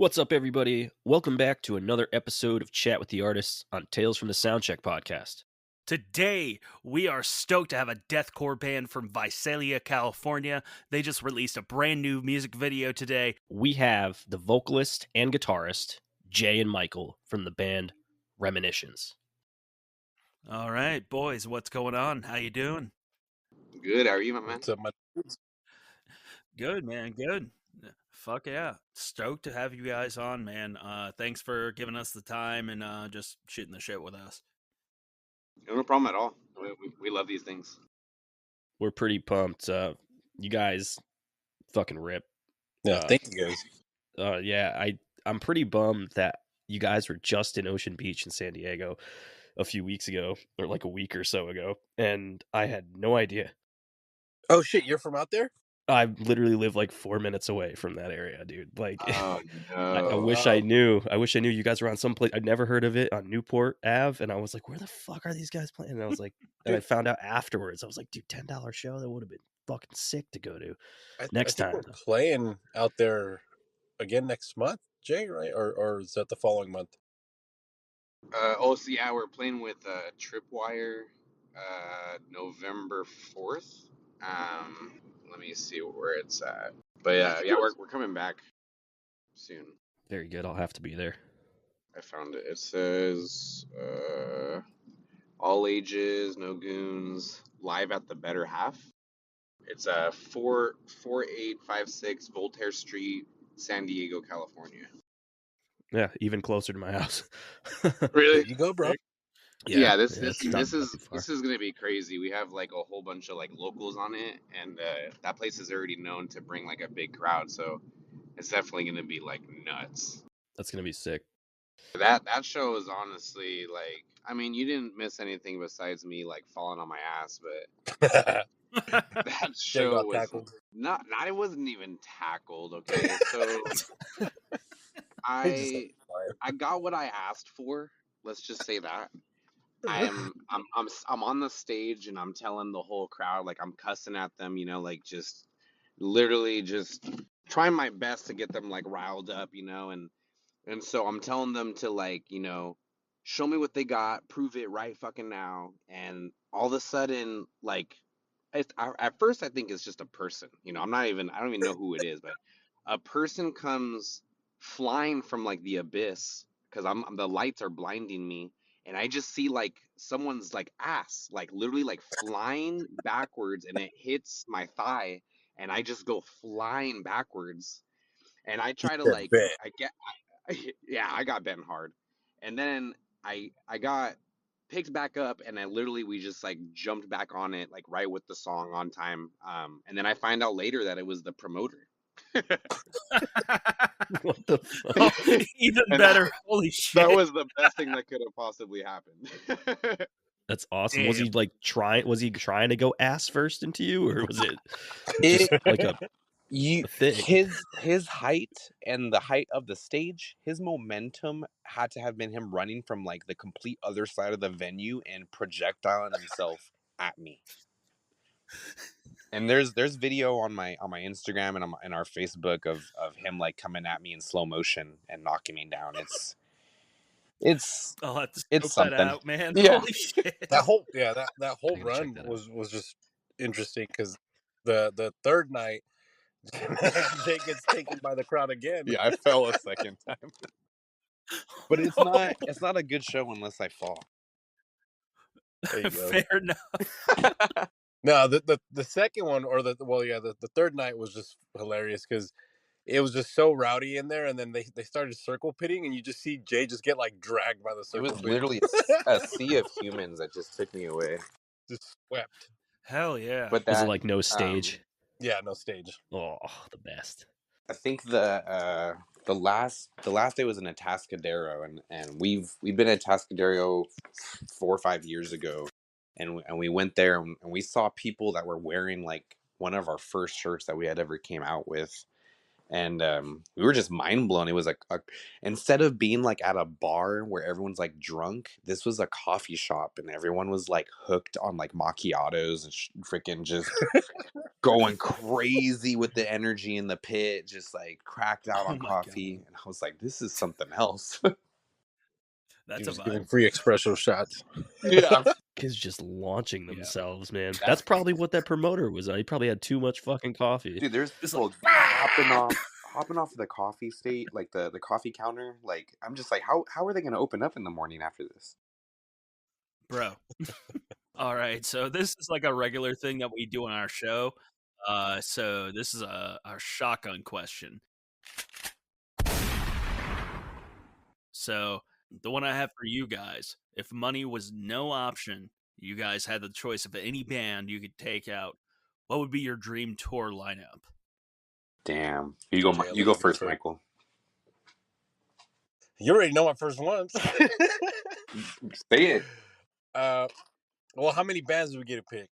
What's up, everybody? Welcome back to another episode of Chat with the Artists on Tales from the Soundcheck podcast. Today, we are stoked to have a deathcore band from Visalia, California. They just released a brand new music video today. We have the vocalist and guitarist, Jay and Michael, from the band Reminitions. All right, boys, what's going on? How you doing? Good. How are you, my man? What's up, my dudes? Good, man. Good. Fuck yeah. Stoked to have you guys on, man. Thanks for giving us the time and just shooting the shit with us. No problem at all. We love these things. We're pretty pumped. You guys fucking rip. Yeah, thank you guys. I'm pretty bummed that you guys were just in Ocean Beach in San Diego a few weeks ago, or like a week or so ago, and I had no idea. Oh shit, you're from out there? I literally live like 4 minutes away from that area, dude. Like, Oh no! I wish I knew. I wish I knew you guys were on some place. I'd never heard of it on Newport Ave, and I was like, "Where the fuck are these guys playing?" And I was like, and I found out afterwards. I was like, "Dude, $10 show that would have been fucking sick to go to." Next I think time, we're playing out there again next month, Jay, right? Or is that the following month? Yeah, we're playing with Tripwire, November 4th. Let me see where it's at. But yeah, we're coming back soon. Very good. I'll have to be there. I found it. It says all ages, no goons, live at the Better Half. It's 4856 Voltaire Street, San Diego, California. Yeah, even closer to my house. Really? There you go, bro. Yeah, this it's is not too far. this is gonna be crazy. We have like a whole bunch of like locals on it, and that place is already known to bring like a big crowd, so it's definitely gonna be like nuts. That's gonna be sick. That show is honestly like, I mean, you didn't miss anything besides me like falling on my ass, but that show got was tackled. not. It wasn't even tackled. Okay, so I got what I asked for. Let's just say that. I'm on the stage and I'm telling the whole crowd, like, I'm cussing at them, you know, like just literally just trying my best to get them like riled up, you know, and so I'm telling them to, like, you know, show me what they got, prove it right fucking now. And all of a sudden, like, at first I think it's just a person, you know, I don't even know who it is, but a person comes flying from like the abyss, because the lights are blinding me, and I just see like someone's like ass like literally like flying backwards, and it hits my thigh, and I just go flying backwards, and I try to like I got bent hard, and then I got picked back up, and we just like jumped back on it like right with the song on time, and then I find out later that it was the promoter. What the fuck? Even better. Holy shit. That was the best thing that could have possibly happened. That's awesome. Damn. Was he like trying? Was he trying to go ass first into you, or was it just like a thing? His height and the height of the stage, his momentum had to have been him running from like the complete other side of the venue and projectiling himself at me. And there's video on my Instagram and on our Facebook of him like coming at me in slow motion and knocking me down. I'll have to scope it's something. that out, man. Yeah. Holy shit. That whole gotta run check that was just interesting because the third night Jay gets taken by the crowd again. Yeah, I fell a second time. But it's not a good show unless I fall. There you go. Fair enough. No, the second one, or the third night was just hilarious because it was just so rowdy in there, and then they started circle pitting, and you just see Jay just get like dragged by the It circle was pit. literally a sea of humans that just took me away. Just swept. Hell yeah. But Was that, it like no stage? Yeah, no stage. Oh, the best. I think the last day was in Atascadero, and we've been at Atascadero 4 or 5 years ago, and we went there and we saw people that were wearing like one of our first shirts that we had ever came out with, and we were just mind blown. It was like instead of being like at a bar where everyone's like drunk, this was a coffee shop, and everyone was like hooked on like macchiatos and freaking just going crazy with the energy in the pit, just like cracked out Oh on my coffee. God. And I was like, this is something else. That's He a was giving vibe. free espresso shots. Yeah. Kids just launching Yeah. themselves, man. That's That's probably what that promoter was on. He probably had too much fucking coffee. Dude, there's It's people like, hopping off the coffee state, like the coffee counter. Like, I'm just like, how are they gonna open up in the morning after this? bro. All right, so this is like a regular thing that we do on our show. So this is our shotgun question. So the one I have for you guys, if money was no option, you guys had the choice of any band you could take out, what would be your dream tour lineup? Damn. You Yeah, go let you go me go first, first. Michael. You already know my first ones. Say it. Well, how many bands do we get to pick?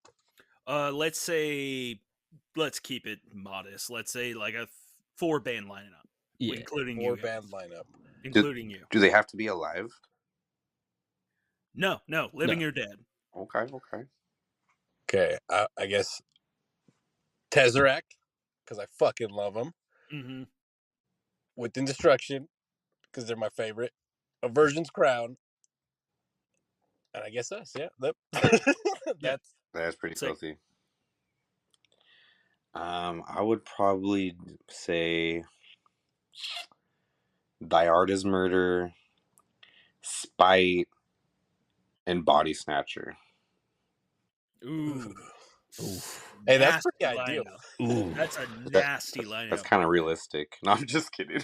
Let's say, let's keep it modest. Let's say like a 4-band lineup, Yeah. including you. 4-band lineup. Including you. Do they have to be alive? No, living No. or dead. Okay. Okay, I guess Tesseract, because I fucking love them. Mm-hmm. Within Destruction, because they're my favorite. Aversion's Crown. And I guess us, yeah. That's pretty Sick. filthy. I would probably say Die Artist Murder, Spite, and Body Snatcher. Ooh. Hey, that's Nasty pretty ideal. lineup. Ooh. That's a nasty lineup. That's kind of right realistic. No, I'm just kidding.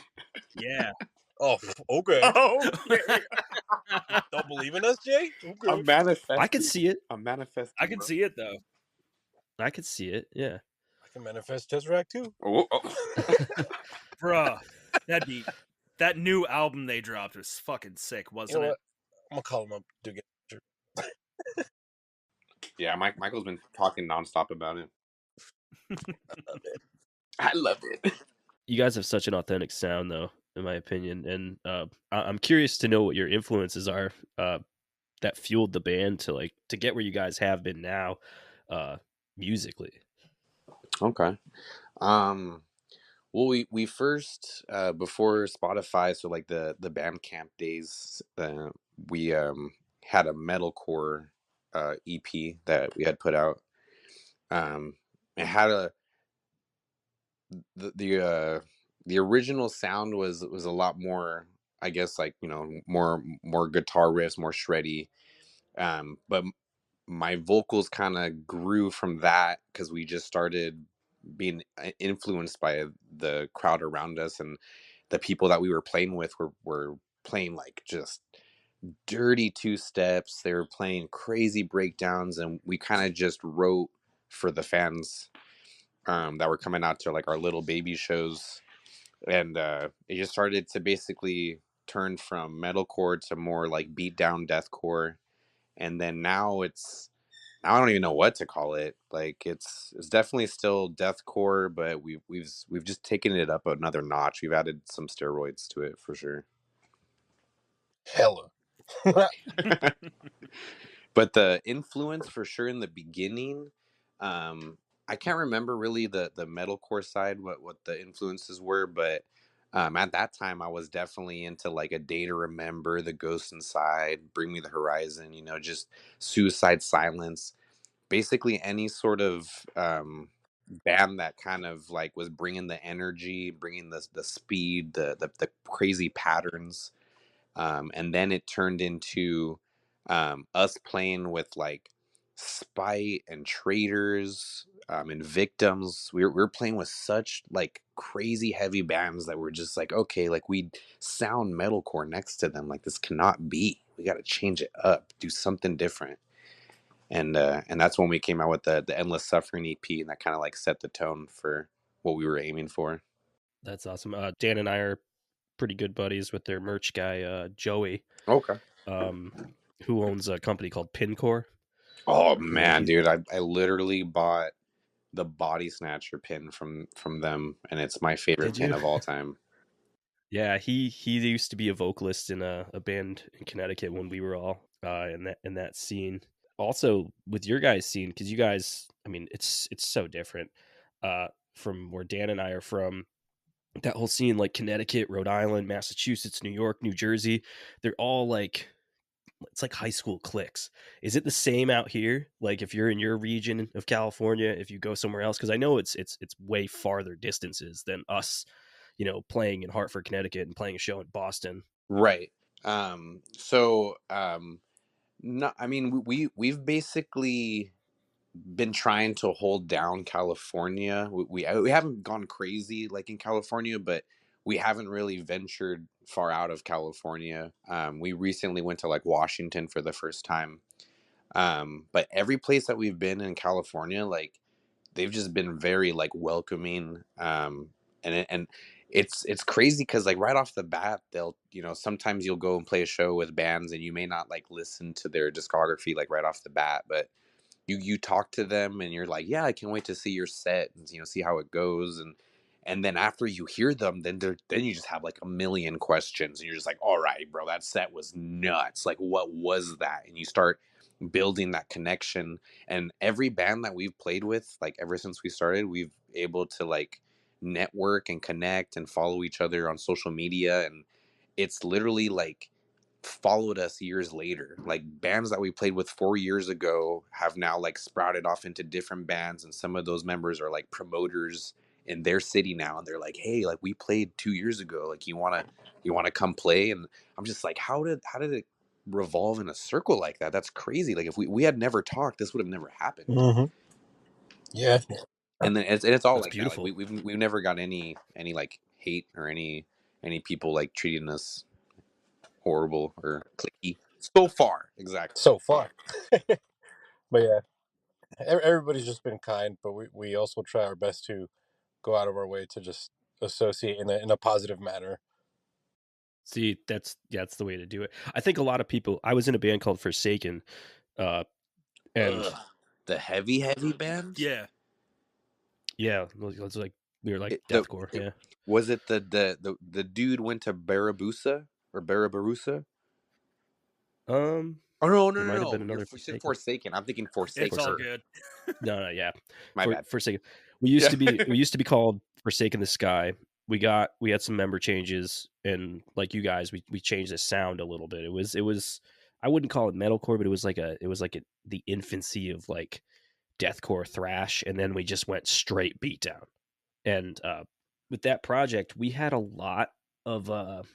there. Yeah. Oh, okay. Okay. Don't believe in us, Jay? Okay. I'm manifesting. I could see it. I'm manifesting. I can bro. see it though. I could see it. Yeah. I can manifest Tesseract too. Oh. Bruh. That new album they dropped was fucking sick, You wasn't know it? what? I'm gonna call him up to get. Yeah, Michael's been talking nonstop about it. I love it. You guys have such an authentic sound, though, in my opinion, and I'm curious to know what your influences are that fueled the band to get where you guys have been now, musically. Okay. Well, we first before Spotify, so like the Bandcamp days, we had a metalcore EP that we had put out. It had the original sound was a lot more, I guess, like, you know, more guitar riffs, more shreddy. But my vocals kind of grew from that because we just started being influenced by the crowd around us, and the people that we were playing with were playing like just dirty 2-steps. They were playing crazy breakdowns, and we kind of just wrote for the fans that were coming out to like our little baby shows, and it just started to basically turn from metalcore to more like beat down deathcore, and then now I don't even know what to call it. Like it's definitely still deathcore, but we've just taken it up another notch. We've added some steroids to it for sure. Hella. But the influence for sure in the beginning, I can't remember really the metalcore side, what the influences were, but at that time I was definitely into like A Day to Remember, The Ghost Inside, Bring Me the Horizon, you know, just Suicide Silence, basically any sort of band that kind of like was bringing the energy, bringing the speed, the crazy patterns. And then it turned into us playing with like Spite and Traitors and Victims. We're playing with such like crazy heavy bands that we're just like, okay, like we sound metalcore next to them. Like this cannot be. We got to change it up, do something different. And that's when we came out with the Endless Suffering EP, and that kind of like set the tone for what we were aiming for. That's awesome. Dan and I are pretty good buddies with their merch guy, Joey, Okay. who owns a company called Pincore. Oh man, dude, I literally bought the Body Snatcher pin from them, and it's my favorite Did pin you? of all time. Yeah, he used to be a vocalist in a band in Connecticut when we were all in that scene. Also with your guys' scene, because you guys, I mean, it's so different from where Dan and I are from. That whole scene, like Connecticut, Rhode Island, Massachusetts, New York, New Jersey, they're all like, it's like high school cliques. Is it the same out here? Like if you're in your region of California, if you go somewhere else, because I know it's way farther distances than us, you know, playing in Hartford, Connecticut, and playing a show in Boston. Right. So no, I mean, we've basically been trying to hold down California. We haven't gone crazy like in California, but we haven't really ventured far out of California. We recently went to like Washington for the first time. But every place that we've been in California, like they've just been very like welcoming. And it's crazy because like right off the bat, they'll, you know, sometimes you'll go and play a show with bands and you may not like listen to their discography like right off the bat, but you talk to them and you're like, yeah, I can't wait to see your set and, you know, see how it goes. And then after you hear them, then you just have like a million questions and you're just like, all right, bro, that set was nuts. Like, what was that? And you start building that connection. And every band that we've played with, like ever since we started, we've able to like network and connect and follow each other on social media. And it's literally like followed us years later. Like bands that we played with 4 years ago have now like sprouted off into different bands, and some of those members are like promoters in their city now, and they're like, hey, like we played 2 years ago, like you want to come play. And I'm just like, how did it revolve in a circle like that? That's crazy. Like if we had never talked, this would have never happened. Mm-hmm. Yeah. And then it's all That's like beautiful. that. Like we've never got any like hate or any people like treating us horrible or clicky so far. Exactly. So far. But yeah, everybody's just been kind, but we also try our best to go out of our way to just associate in a positive manner. See, that's the way to do it. I think a lot of people. I was in a band called Forsaken, and the heavy bands. Yeah. Yeah, it was like we were like It- deathcore. Yeah. Was it the dude went to Barabusa or Barabarusa? Oh no, there might have been You're another Forsaken. Forsaken. I'm thinking Forsaken. It's all good. No, yeah. My bad. Forsaken. We used Yeah. to be called Forsaken the Sky. We had some member changes, and like you guys, we changed the sound a little bit. It was I wouldn't call it metalcore, but it was like the infancy of like deathcore thrash, and then we just went straight beatdown. And with that project, we had a lot of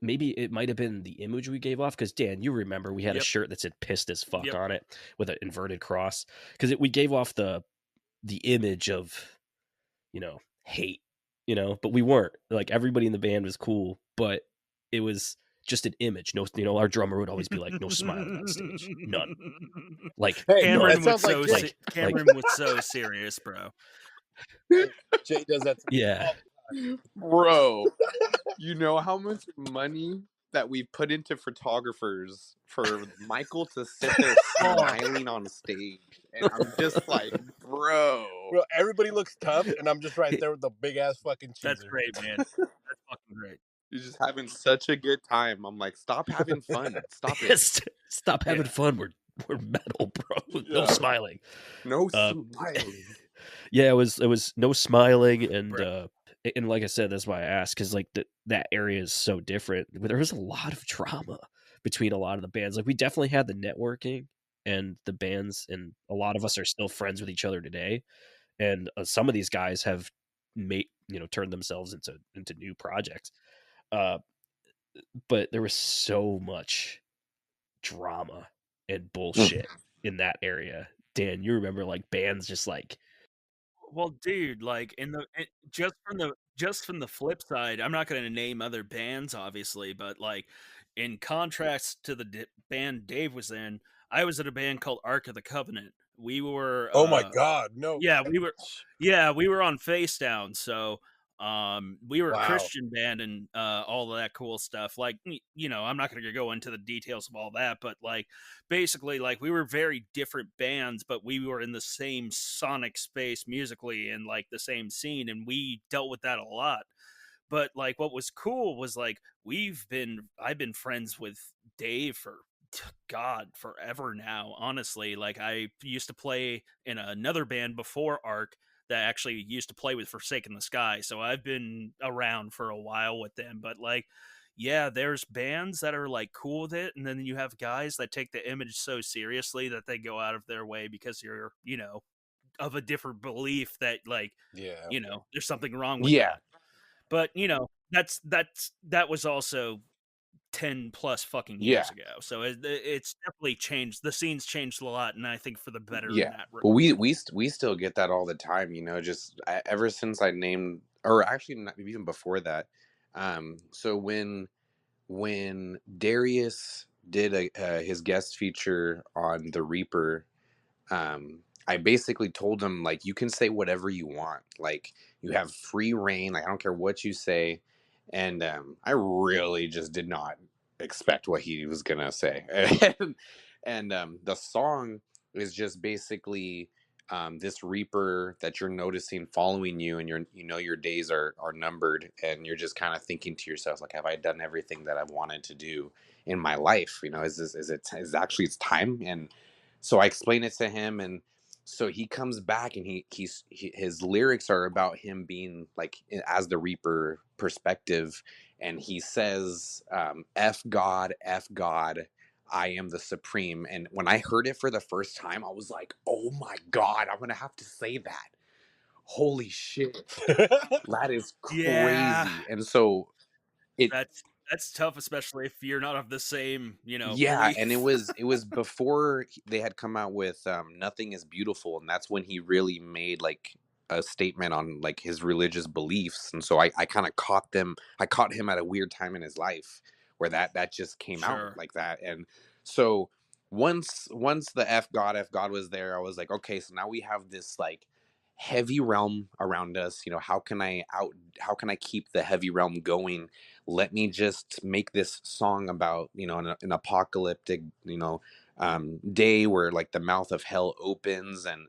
maybe it might have been the image we gave off, because Dan, you remember we had a Yep. shirt that said "pissed as fuck" Yep. on it with an inverted cross, because we gave off the image of, you know, hate, you know, but we weren't. Like everybody in the band was cool, but it was just an image. No, you know, our drummer would always be like, "No smiling on stage, none." Like Hey, no, Cameron that was sounds like Jay. Cameron was so serious, bro. Jay does that to me yeah. all the time. Bro, you know how much money that we put into photographers for Michael to sit there smiling on stage, and I'm just like, bro, Everybody looks tough, and I'm just right there with the big ass fucking cheeser. That's great, man. That's fucking great. you're just having such a good time. I'm like, stop having fun. Stop it. Stop having Yeah. fun. We're metal, bro. No Yeah. smiling. No smiling. Yeah, it was no smiling, and Right. and like I said, that's why I asked, because like that area is so different. But there was a lot of drama between a lot of the bands. Like we definitely had the networking and the bands, and a lot of us are still friends with each other today. And some of these guys have turned themselves into new projects. But there was so much drama and bullshit in that area. Dan, you remember like bands just like, Well, dude, like just from the flip side, I'm not going to name other bands, obviously, but like in contrast to the band Dave was in, I was in a band called Ark of the Covenant. We were Oh my god, no. yeah, we were on Face Down. So We were a Wow. Christian band and all of that cool stuff. Like, you know, I'm not going to go into the details of all that, but like basically, like we were very different bands, but we were in the same sonic space musically and like the same scene, and we dealt with that a lot. But like what was cool was like I've been friends with Dave for God forever now. Honestly, like I used to play in another band before Arc that actually used to play with Forsaken the Sky, so I've been around for a while with them. But like, yeah, there's bands that are like cool with it, and then you have guys that take the image so seriously that they go out of their way because you're, you know, of a different belief that like, Yeah. you know, there's something wrong with Yeah. that. But you know, that was also 10 plus fucking Yeah. years ago. So it's definitely changed. The scene's changed a lot, and I think for the better in Yeah. that Well, regard. we still get that all the time, you know, just ever since I named, or actually not even before that. So when Darius did his guest feature on The Reaper, I basically told him, like, you can say whatever you want, like you have free reign, like I don't care what you say. And I really just did not expect what he was gonna say. And the song is just basically this reaper that you're noticing following you, and you know your days are numbered, and you're just kind of thinking to yourself, like, have I done everything that I've wanted to do in my life? You know, is actually it's time? And so I explain it to him, and so he comes back, and his lyrics are about him being like as the reaper perspective, and he says, F God, F God, I am the supreme. And when I heard it for the first time, I was like, oh my God, I'm gonna have to say that. Holy shit. That is Yeah, crazy. And so it that's tough, especially if you're not of the same, you know, yeah, and it belief. was before they had come out with Nothing is Beautiful, and that's when he really made like a statement on like his religious beliefs. And so I kind of I caught him at a weird time in his life where that just came out Sure. like that. And so once the F God was there, I was like, okay, so now we have this like heavy realm around us. You know, how can I keep the heavy realm going? Let me just make this song about, you know, an apocalyptic, you know, day where like the mouth of hell opens, and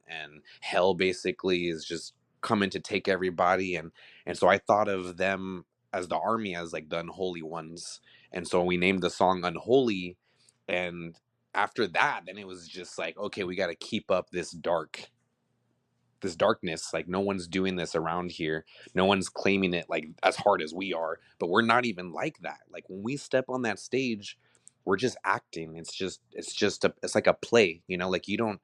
hell basically is just coming to take everybody. And so I thought of them as the army, as like the unholy ones. And so we named the song Unholy. And after that, then it was just like, okay, we got to keep up this darkness. Like, no one's doing this around here, no one's claiming it like as hard as we are, but we're not even like that. Like, when we step on that stage, we're just acting. It's like a play, you know. Like, you don't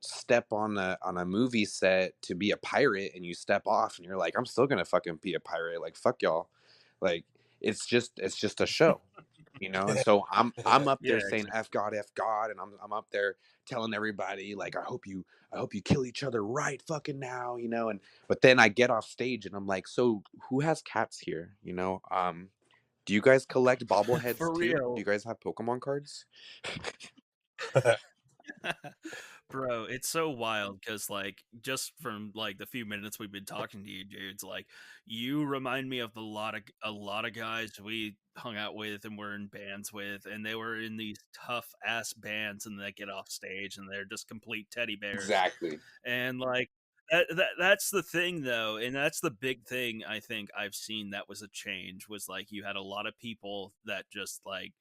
step on a movie set to be a pirate, and you step off and you're like, I'm still gonna fucking be a pirate, like, fuck y'all. Like, it's just a show, you know. And so I'm up Yeah, there saying exactly. F God, F God, and I'm up there telling everybody, like, I hope you kill each other right fucking now, you know. And but then I get off stage and I'm like, so who has cats here, you know? Do you guys collect bobbleheads For too? Do real. you guys have Pokemon cards? Bro, it's so wild because, like, just from like the few minutes we've been talking to you, dudes, like, you remind me of a lot of guys we hung out with and were in bands with, and they were in these tough ass bands, and they get off stage and they're just complete teddy bears. Exactly. And like that's the thing though, and that's the big thing I think I've seen that was a change was like you had a lot of people that just like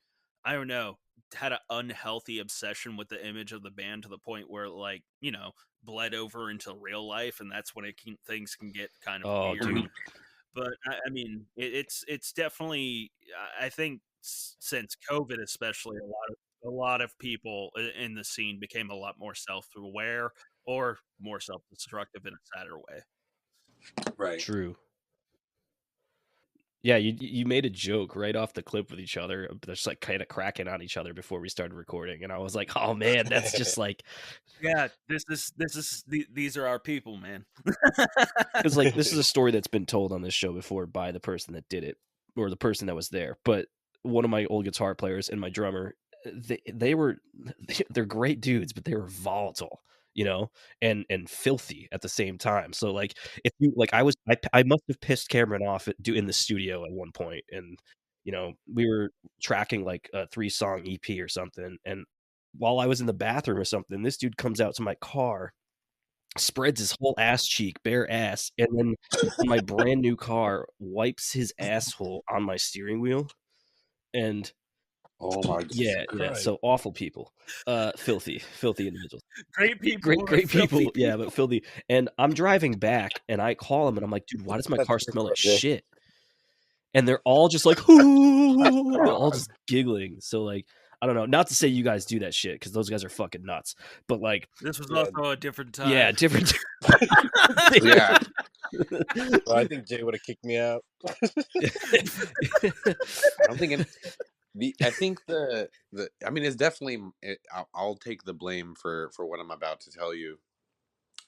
I don't know, had an unhealthy obsession with the image of the band to the point where like, you know, bled over into real life, and that's when things can get kind of Oh, weird. dude. But I mean, it's definitely I think since COVID especially a lot of people in the scene became a lot more self-aware or more self-destructive in a sadder way. Right. True. Yeah, you made a joke right off the clip with each other, just like kind of cracking on each other before we started recording, and I was like, "Oh man, that's just like," Yeah, these are our people, man. because like this is a story that's been told on this show before by the person that did it or the person that was there. But one of my old guitar players and my drummer, they're great dudes, but they were volatile. you know, and filthy at the same time. So like if you like I must have pissed Cameron off in the studio at one point, and you know, we were tracking like a 3-song EP or something, and while I was in the bathroom or something, this dude comes out to my car, spreads his whole ass cheek, bare ass, and then on my brand new car wipes his asshole on my steering wheel. And Oh my yeah, Christ. so awful people. Filthy individuals. Great people. Great filthy people. Yeah, but filthy. And I'm driving back and I call him and I'm like, dude, why does my car smell like shit? And they're all just like, all just giggling. So like, I don't know. Not to say you guys do that shit, because those guys are fucking nuts. But like, This was also a different time. yeah, different. Yeah. Well, I think Jay would have kicked me out. I don't think I think the I mean, it's definitely I'll take the blame for what I'm about to tell you,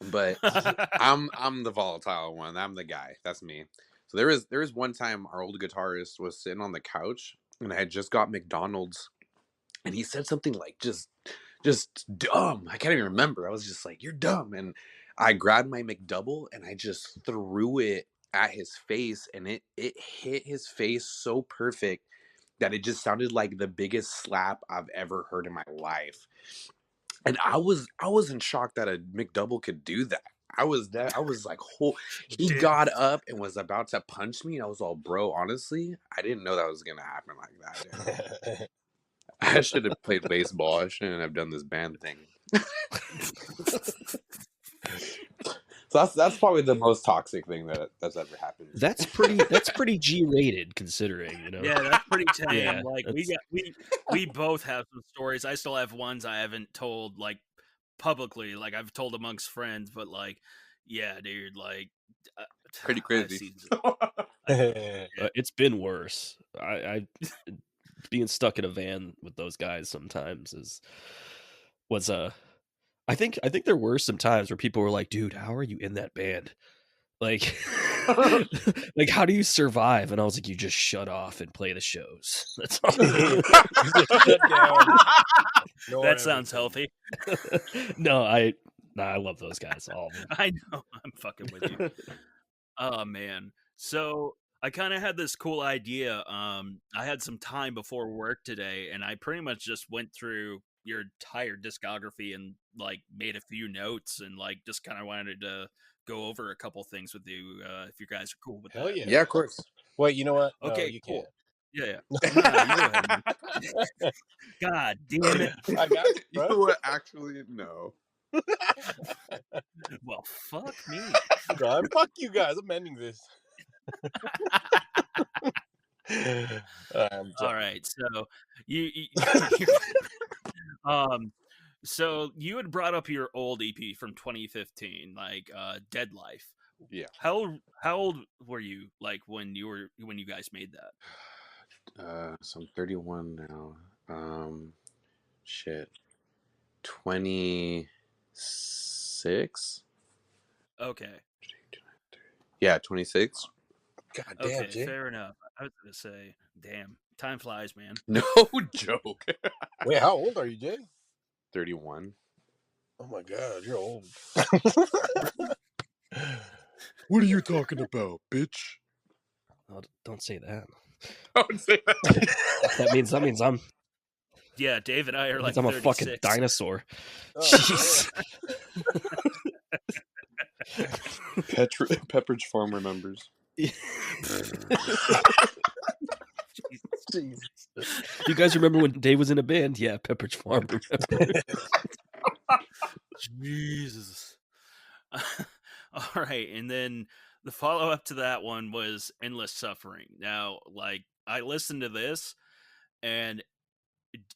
but I'm the volatile one. I'm the guy. That's me. So there was one time our old guitarist was sitting on the couch and I had just got McDonald's and he said something like just dumb. I can't even remember. I was just like, you're dumb. And I grabbed my McDouble and I just threw it at his face, and it hit his face so perfect that it just sounded like the biggest slap I've ever heard in my life. And I was in shock that a McDouble could do that. I was like, he got up and was about to punch me, and I was all, bro, honestly, I didn't know that was gonna happen like that. I should have played baseball. I shouldn't have done this band thing. So that's probably the most toxic thing that's ever happened. That's pretty G-rated, considering, you know. Yeah, that's pretty tame. Yeah, like we both have some stories. I still have ones I haven't told like publicly. Like I've told amongst friends, but like, yeah, dude, like Pretty crazy. It's been worse. I being stuck in a van with those guys sometimes was I think there were some times where people were like, dude, how are you in that band? Like, like, how do you survive? And I was like, you just shut off and play the shows. That's all. Shut down. No that sounds healthy. No, I love those guys. All of them. I know. I'm fucking with you. Oh man. So I kind of had this cool idea. I had some time before work today, and I pretty much just went through your entire discography and like made a few notes, and like just kind of wanted to go over a couple things with you, if you guys are cool with Hell that. yeah. Yeah, of course. Wait, you know what? Okay, no, you cool. Can't. Yeah. No, you go ahead, man. God damn it. I got it, You bro. know what? Actually, no. Well, fuck me. God, fuck you guys. I'm ending this. All right, so you so you had brought up your old EP from 2015, like Dead Life. Yeah. How old were you like when you guys made that? So I'm 31 now. Shit. 26? Okay. Yeah, 26. God damn, Okay, Jay. fair enough. I was gonna say, damn, time flies, man. No joke. Wait, how old are you, Jay? 31. Oh my God, you're old. What are you talking about, bitch? Oh, don't say that. Don't say that. That means I'm Yeah, Dave and I are like I'm a 36. fucking dinosaur. Oh, Jeez. Pepperidge Farm remembers. Jesus. You guys remember when Dave was in a band? Yeah, Pepperidge Farm. Jesus. All right, and then the follow-up to that one was Endless Suffering. Now, like, I listened to this, and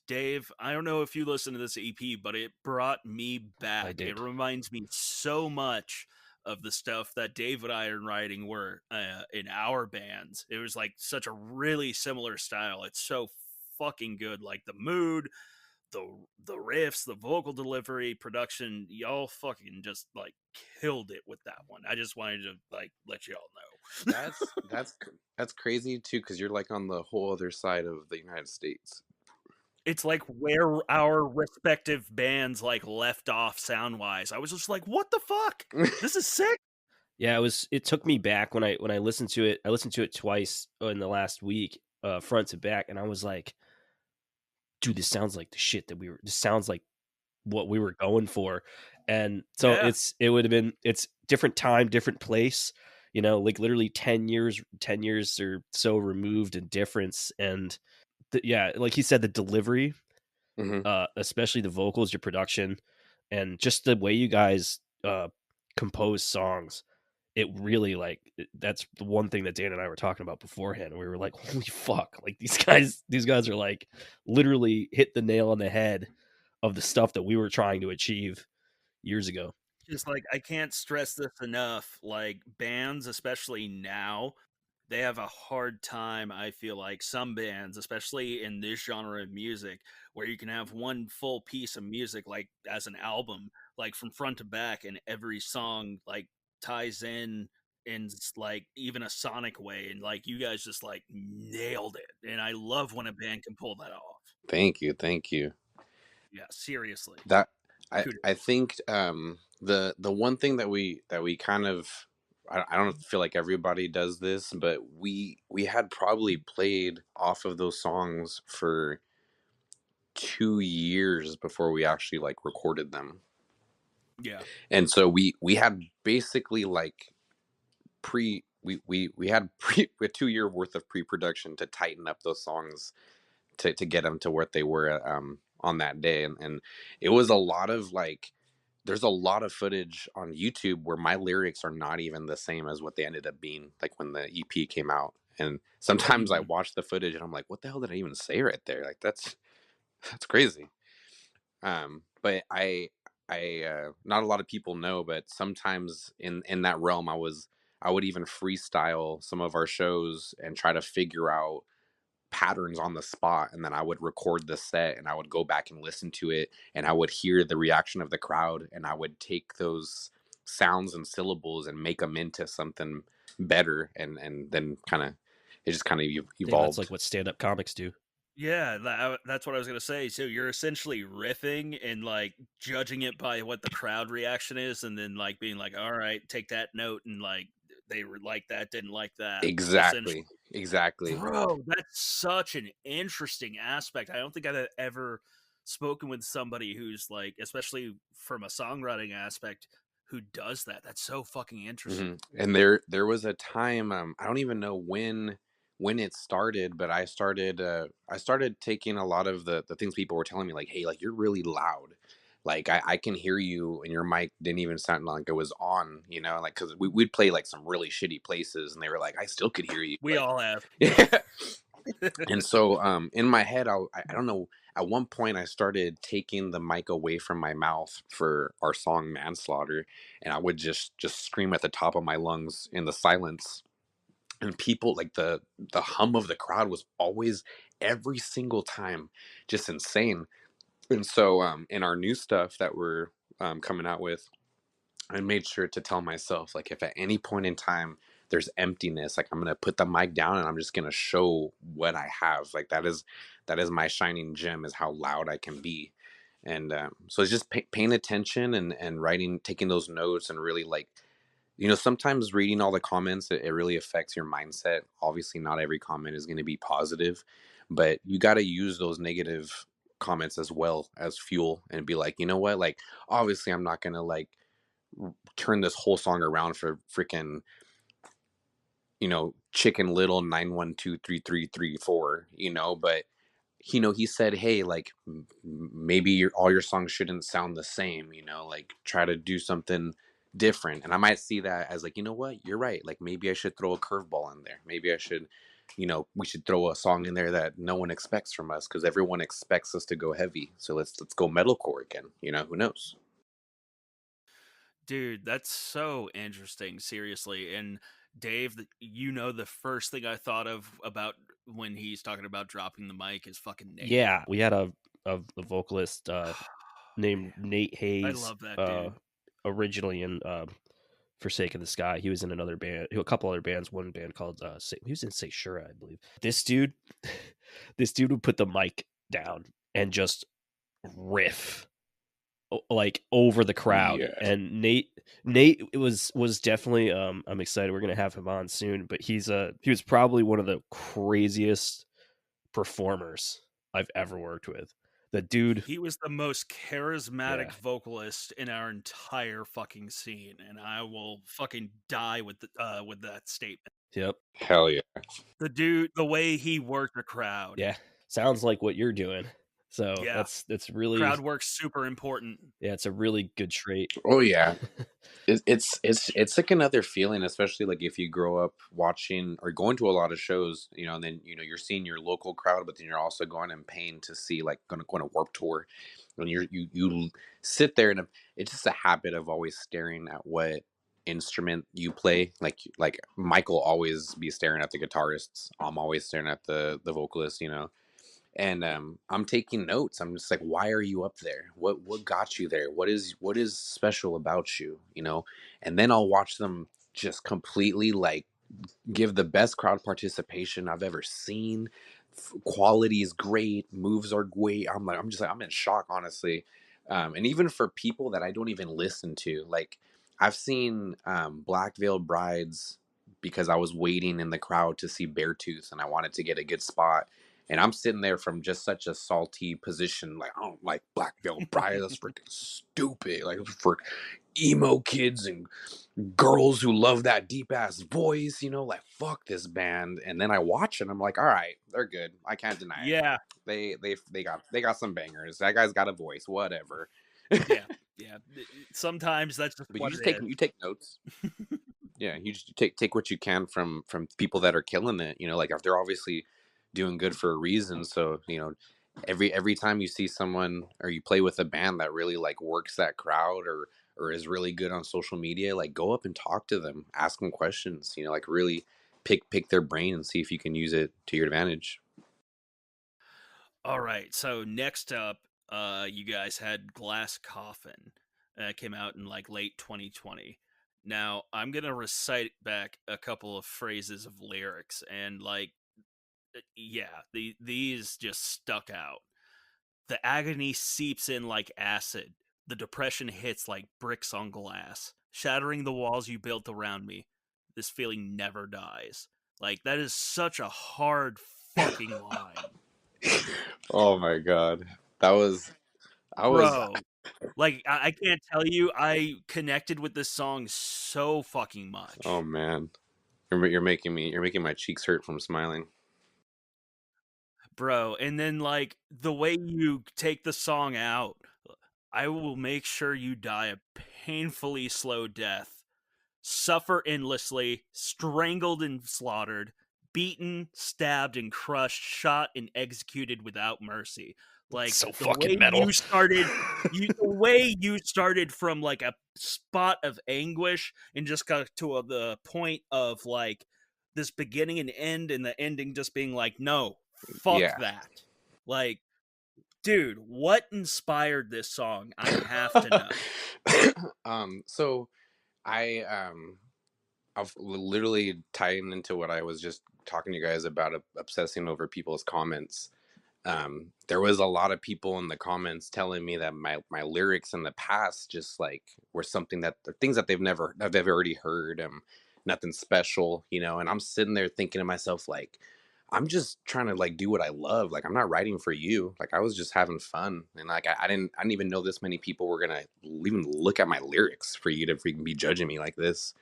Dave, I don't know if you listened to this EP, but it brought me back. I did. It reminds me so much of the stuff that Dave and I are writing were in our bands. It was like such a really similar style. It's so fucking good. Like the mood, the riffs, the vocal delivery, production, y'all fucking just like killed it with that one. I just wanted to like let y'all know. That's crazy too, because you're like on the whole other side of the United States. It's like where our respective bands like left off sound wise. I was just like, what the fuck? This is sick. Yeah, it took me back when I listened to it. I listened to it twice in the last week, front to back, and I was like, dude, this sounds like the shit that this sounds like what we were going for. And so Yeah. it's different time, different place, you know, like literally 10 years or so removed in difference. And yeah, like he said, the delivery, especially the vocals, your production, and just the way you guys compose songs, it really that's the one thing that Dan and I were talking about beforehand. We were like, holy fuck, like these guys are like literally hit the nail on the head of the stuff that we were trying to achieve years ago. Just like, I can't stress this enough. Like, bands, especially now, they have a hard time, I feel like, some bands, especially in this genre of music, where you can have one full piece of music, like, as an album, like, from front to back, and every song, like, ties in, like, even a sonic way, and, like, you guys just, like, nailed it, and I love when a band can pull that off. Thank you. Yeah, seriously. That I Kudos. think the one thing that we kind of, I don't feel like everybody does this, but we had probably played off of those songs for 2 years before we actually like recorded them. Yeah. And so we had basically like we had 2 year worth of pre-production to tighten up those songs to get them to what they were on that day. And it was a lot of like, there's a lot of footage on YouTube where my lyrics are not even the same as what they ended up being, like when the EP came out. And sometimes I watch the footage and I'm like, what the hell did I even say right there? Like that's crazy. But I not a lot of people know, but sometimes in that realm, I would even freestyle some of our shows and try to figure out patterns on the spot, and then I would record the set and I would go back and listen to it, and I would hear the reaction of the crowd, and I would take those sounds and syllables and make them into something better, and then kind of it just kind of Damn, that's evolved. like what stand-up comics do. Yeah, that's what I was gonna say. So you're essentially riffing and like judging it by what the crowd reaction is, and then like being like, "All right, take that note," and like they were like that, didn't like that. Exactly. Bro, that's such an interesting aspect. I don't think I've ever spoken with somebody who's like, especially from a songwriting aspect, who does that. That's so fucking interesting. And there was a time, I don't even know when it started, but I started taking a lot of the things people were telling me, like, hey, like you're really loud, like I can hear you, and your mic didn't even sound like it was on, you know, like because we'd play like some really shitty places, and they were like, I still could hear you. We like, all have. Yeah. And so in my head, I don't know, at one point I started taking the mic away from my mouth for our song Manslaughter, and I would just scream at the top of my lungs in the silence, and people, like the hum of the crowd was always, every single time, just insane. And so in our new stuff that we're coming out with, I made sure to tell myself, like, if at any point in time there's emptiness, like I'm gonna put the mic down and I'm just gonna show what I have. Like that is my shining gem, is how loud I can be. And so it's just paying attention and writing, taking those notes, and really like, you know, sometimes reading all the comments, it really affects your mindset. Obviously, not every comment is going to be positive, but you got to use those negative comments as well as fuel, and be like, you know what, like obviously I'm not going to like turn this whole song around for freaking, you know, Chicken Little 9123334, you know, but you know, he said, hey, like maybe all your songs shouldn't sound the same, you know, like try to do something different. And I might see that as like, you know what, you're right, like maybe I should throw a curveball in there, maybe I should, you know, we should throw a song in there that no one expects from us, because everyone expects us to go heavy, so let's go metalcore again, you know, who knows. Dude, that's so interesting, seriously. And Dave, you know, the first thing I thought of about when he's talking about dropping the mic is fucking Nate. Yeah, we had a vocalist named Nate Hayes. I love that dude. Originally in Forsaken the Sky. He was in another band, a couple other bands. One band called he was in Say Sure, I believe. This dude would put the mic down and just riff like over the crowd. Yeah. And Nate was definitely I'm excited we're gonna have him on soon, but he was probably one of the craziest performers I've ever worked with. The dude, He was the most charismatic Yeah. vocalist in our entire fucking scene, and I will fucking die with that statement. yep, Hell yeah. The dude, the way he worked the crowd. yeah, sounds like what you're doing. So Yeah. that's really Crowd work's super important. yeah, it's a really good trait. Oh yeah. It's like another feeling, especially like if you grow up watching or going to a lot of shows, you know, and then you're seeing your local crowd, but then you're also going and paying to see like going to go on a Warped Tour. When you sit there and it's just a habit of always staring at what instrument you play. Like Michael always be staring at the guitarists. I'm always staring at the vocalist, you know. And I'm taking notes. I'm just like, why are you up there? What got you there? What is special about you, you know? And then I'll watch them just completely like give the best crowd participation I've ever seen. Quality is great, moves are great. I'm in shock, honestly. And even for people that I don't even listen to, like I've seen Black Veil Brides because I was waiting in the crowd to see Beartooth and I wanted to get a good spot. And I'm sitting there from just such a salty position, like I don't like Black Veil Bride. That's freaking stupid. Like for emo kids and girls who love that deep ass voice, you know, like fuck this band. And then I watch it, I'm like, all right, they're good. I can't deny it. Yeah. They got some bangers. That guy's got a voice, whatever. Yeah. Yeah. Sometimes that's just But what you take notes. Yeah, you just take what you can from people that are killing it. You know, like if they're obviously doing good for a reason. So you know, every time you see someone or you play with a band that really like works that crowd or is really good on social media, like go up and talk to them, ask them questions. You know, like really pick their brain and see if you can use it to your advantage. All right. So next up, you guys had Glass Coffin. Came out in like late 2020. Now I'm gonna recite back a couple of phrases of lyrics, and like, yeah, these just stuck out. The agony seeps in like acid. The depression hits like bricks on glass, shattering the walls you built around me. This feeling never dies. Like that is such a hard fucking line. Oh my god, I was Bro, like I can't tell you, I connected with this song so fucking much. Oh man, you're making my cheeks hurt from smiling. Bro, and then like the way you take the song out, I will make sure you die a painfully slow death, suffer endlessly, strangled and slaughtered, beaten, stabbed and crushed, shot and executed without mercy. Like so the fucking way metal. the way you started from like a spot of anguish and just got to the point of like this beginning and end, and the ending just being like, no, fuck Yeah. that. Like, dude, what inspired this song? I have to know. So I've literally tying into what I was just talking to you guys about, obsessing over people's comments. There was a lot of people in the comments telling me that my lyrics in the past just like were something that things that they've already heard, nothing special, you know. And I'm sitting there thinking to myself, like, I'm just trying to like do what I love. Like I'm not writing for you. Like I was just having fun, and like I didn't even know this many people were gonna even look at my lyrics for you to freaking be judging me like this.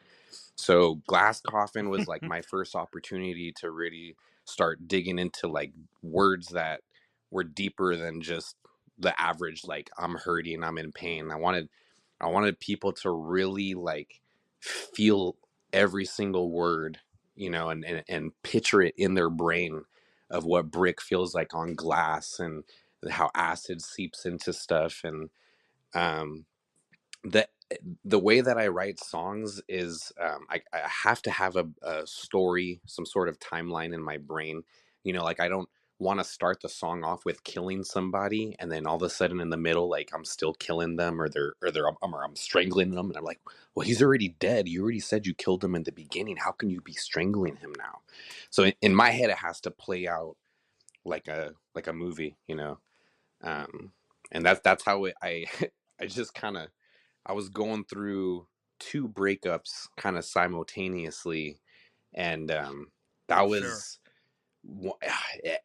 So Glass Coffin was like my first opportunity to really start digging into like words that were deeper than just the average like I'm hurting, I'm in pain. I wanted people to really like feel every single word, you know, and picture it in their brain of what brick feels like on glass and how acid seeps into stuff. And the the way that I write songs is I have to have a story, some sort of timeline in my brain. You know, like I don't want to start the song off with killing somebody and then all of a sudden in the middle, like I'm still killing them or I'm strangling them, and I'm like, well, he's already dead. You already said you killed him in the beginning. How can you be strangling him now? So in my head, it has to play out like a movie, you know. And that's how I I just kind of I was going through two breakups kind of simultaneously, and that Sure. was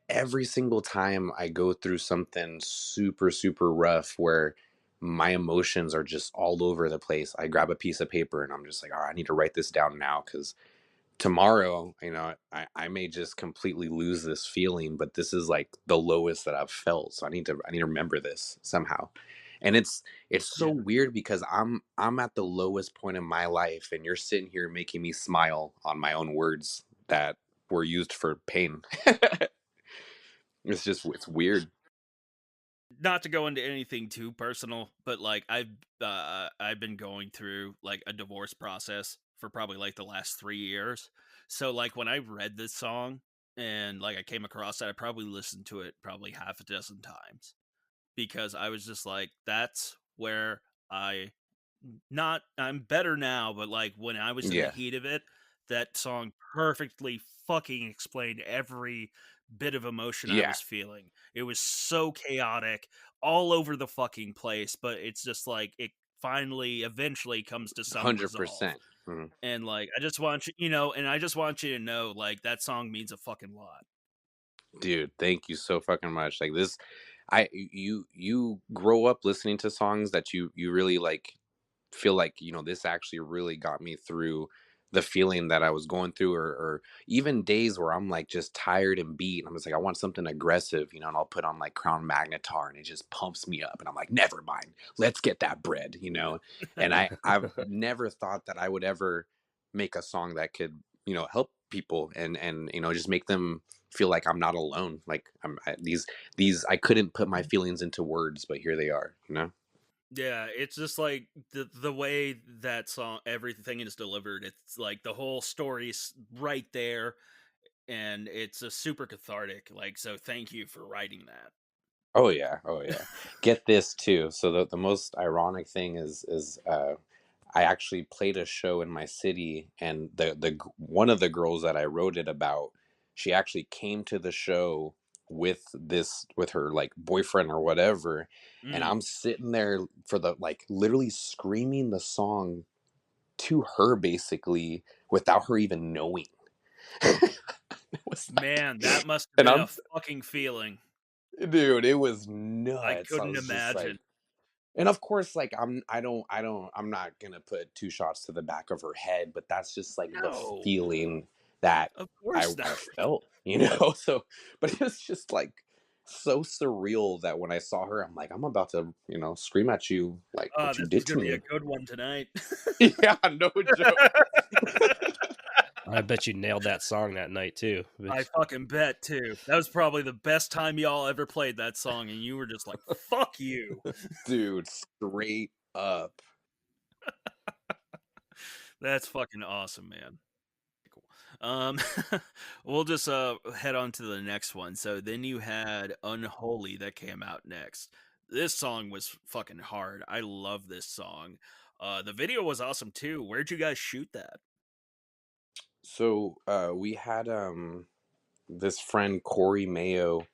every single time I go through something super rough where my emotions are just all over the place. I grab a piece of paper and I'm just like, all right, I need to write this down now because tomorrow, I may just completely lose this feeling, but this is like the lowest that I've felt. So I need to remember this somehow. And it's so Yeah. weird because I'm at the lowest point in my life and you're sitting here making me smile on my own words that were used for pain. It's weird. Not to go into anything too personal, but like I've been going through like a divorce process for probably like the last 3 years. So like when I read this song and like I came across it, I probably listened to it probably half a dozen times because I was just like, that's where I not I'm better now, but like when I was in the Yeah, heat of it, that song perfectly fucking explained every bit of emotion I yeah, was feeling. It was so chaotic all over the fucking place, but it's just like it finally eventually comes to some resolve. 100%. Mhm. And like I just want and I just want you to know like that song means a fucking lot. Dude, thank you so fucking much. Like this, you grow up listening to songs that you really like feel like this actually really got me through the feeling that I was going through, or even days where I'm like just tired and beat and I'm just like I want something aggressive, and I'll put on like Crown Magnetar and it just pumps me up and I'm like, never mind, let's get that bread. And I've never thought that I would ever make a song that could help people and just make them feel like I'm not alone, like these I couldn't put my feelings into words, but here they are. Yeah, it's just like the way that song everything is delivered. It's like the whole story's right there, and it's a super cathartic. Like, so thank you for writing that. Oh yeah, oh yeah. Get this too. So the most ironic thing is I actually played a show in my city, and one of the girls that I wrote it about, she actually came to the show with her like boyfriend or whatever, and Mm, I'm sitting there for the like literally screaming the song to her basically without her even knowing. It was like, man, that must have and been a fucking feeling. dude, it was I nuts. I couldn't was just like, imagine. and of course, like I'm not gonna put two shots to the back of her head, but that's just like the No, feeling that of I course I not. felt. So, but it was just like so surreal that when I saw her, I'm like, I'm about to scream at you like what you This is did to gonna be a me. good one tonight. Yeah, no joke. I bet you nailed that song that night too. I fucking bet too. That was probably the best time y'all ever played that song, and you were just like, "Fuck you." Dude, straight up. That's fucking awesome, man. Cool. Um, we'll just head on to the next one. So then you had "Unholy" that came out next. This song was fucking hard. I love this song. The video was awesome too. Where'd you guys shoot that? So we had this friend Corey Mayo.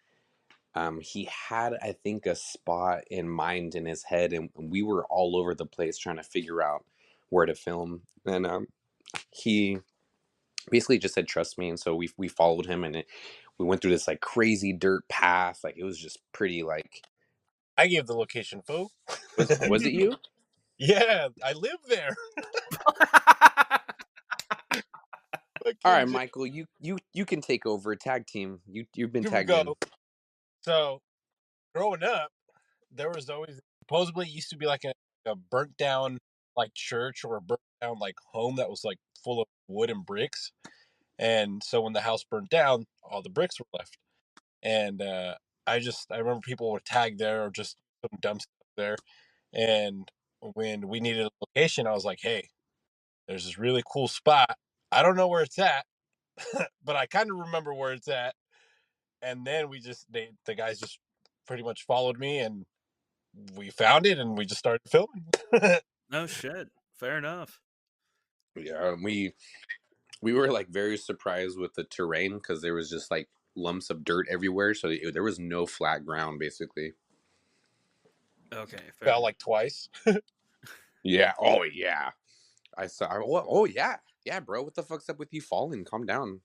He had, I think, a spot in mind in his head, and we were all over the place trying to figure out where to film. And he basically just said, "Trust me." And so we followed him, and we went through this like crazy dirt path. Like it was just pretty. Like, I gave the location, folks. was it you? Yeah, I live there. All Fucking right, Michael, you can take over tag team. You've been here we tagged go. in. So growing up, there was always supposedly it used to be like a burnt down like church or a burnt down like home that was like full of wood and bricks. And so when the house burnt down, all the bricks were left. And I remember people would tag there or just some dumb stuff there. And when we needed a location, I was like, hey, there's this really cool spot. I don't know where it's at, but I kind of remember where it's at. And then the guys just pretty much followed me and we found it and we just started filming. No shit. Fair enough. Yeah, we were like very surprised with the terrain because there was just like lumps of dirt everywhere, so there was no flat ground basically. Okay, fair Fell enough. like twice. Yeah. Oh yeah. I saw. Oh yeah. Yeah, bro. What the fuck's up with you falling? Calm down.